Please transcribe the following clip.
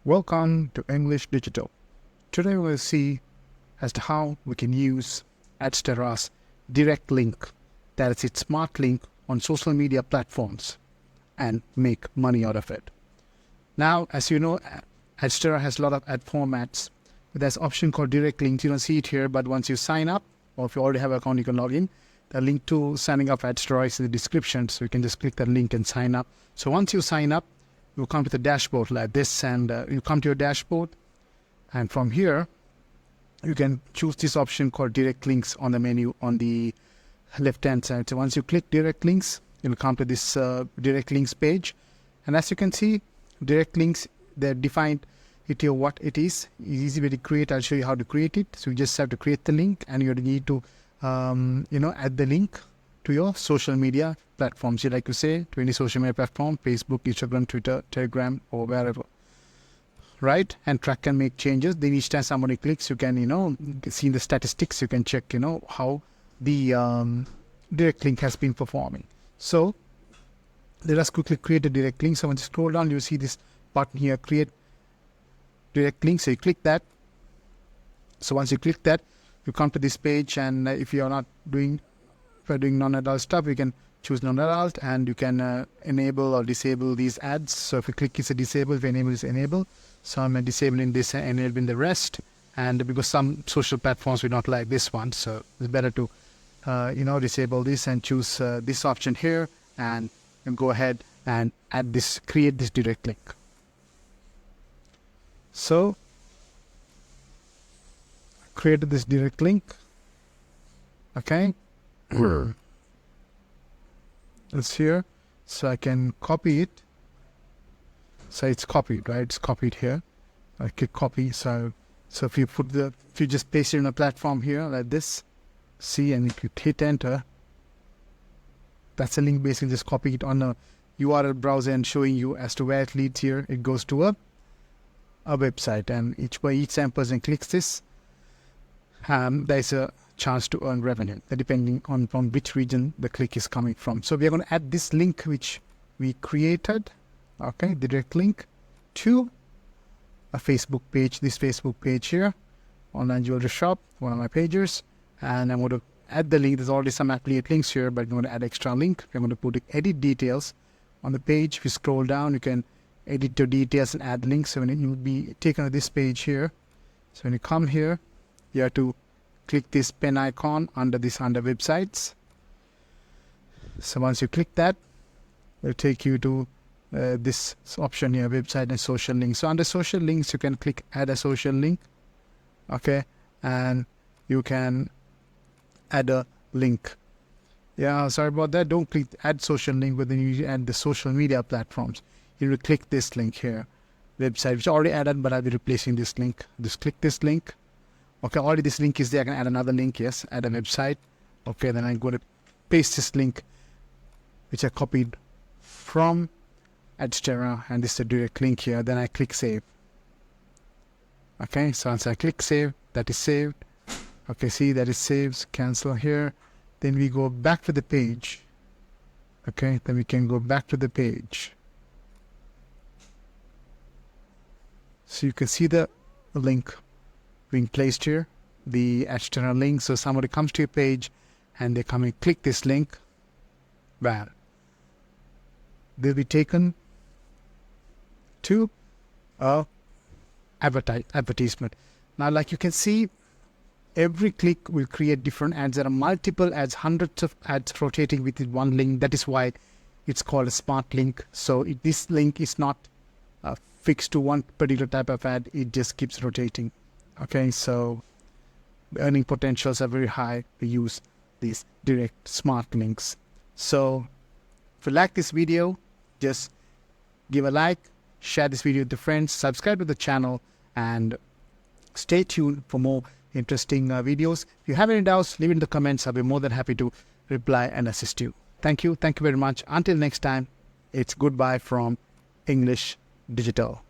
Welcome to English Digital. Today we'll see as to how we can use Adstera's direct link, that is its smart link on social media platforms, and make money out of it. Now, as you know, Adstera has a lot of ad formats. There's an option called direct links. You don't see it here, but once you sign up, or if you already have an account, you can log in. The link to signing up for Adstera is in the description, so you can just click that link and sign up. So once you sign up, you'll come to the dashboard like this, and you come to your dashboard, and from here you can choose this option called direct links on the menu on the left hand side. So once you click direct links, you'll come to this direct links page, and as you can see, direct links, they're defined it here what it is. It's easy way to create. I'll show you how to create it. So you just have to create the link, and you need to add the link to your social media platforms. You like to say to any social media platform, Facebook, Instagram, Twitter, Telegram, or wherever, right? And track and make changes. Then each time somebody clicks, you can see in the statistics, you can check how the direct link has been performing. So let us quickly create a direct link. So when you scroll down, you see this button here, create direct link. So you click that. So once you click that, you come to this page, and if you are not doing non-adult stuff, you can choose non-adult, and you can enable or disable these ads. So if you click it's a disable, if you enable is enable. So I'm disabling this and enabling the rest. And because some social platforms will not like this one, so it's better to disable this and choose this option here, and go ahead and add this, create this direct link. So created this direct link. Okay. It's here, so I can copy it. So it's copied, right? It's copied here. I click copy. So if you just paste it in a platform here like this, see, and if you hit enter, that's a link. Basically, just copy it on a URL browser and showing you as to where it leads here. It goes to a website, and each time person clicks this, there's a chance to earn revenue, depending on from which region the click is coming from. So we are going to add this link which we created, okay, the direct link, to a Facebook page, this Facebook page here, online jewelry shop, one of my pages, and I'm going to add the link. There's already some affiliate links here, but I'm going to add extra link. We're going to put edit details on the page. If you scroll down, you can edit your details and add links. So when you will be taken to this page here, so when you come here, you have to click this pen icon under websites. So once you click that, it will take you to this option here, website and social links. So under social links, you can click add a social link, okay, and you can add a link. Yeah, sorry about that. Don't click add social link, but then you add the social media platforms. You will click this link here, website, which is already added, but I'll be replacing this link. Just click this link. Okay, already this link is there. I can add another link. Yes, add a website. Okay, then I'm going to paste this link, which I copied from Adstera, and this is a direct link here. Then I click save. Okay, so once I click save, that is saved. Okay, see, that is saved. Cancel here. Then we go back to the page. Okay, then we can go back to the page. So you can see the link being placed here, the Adstera link. So somebody comes to your page and they come and click this link, well, they'll be taken to a advertisement. Now, like you can see, every click will create different ads. There are multiple ads, hundreds of ads rotating within one link. That is why it's called a smart link. So this link is not fixed to one particular type of ad. It just keeps rotating. Okay, so the earning potentials are very high to use these direct smart links. So if you like this video, just give a like, share this video with your friends, subscribe to the channel, and stay tuned for more interesting videos. If you have any doubts, leave it in the comments. I'll be more than happy to reply and assist you. Thank you very much. Until next time, it's goodbye from English Digital.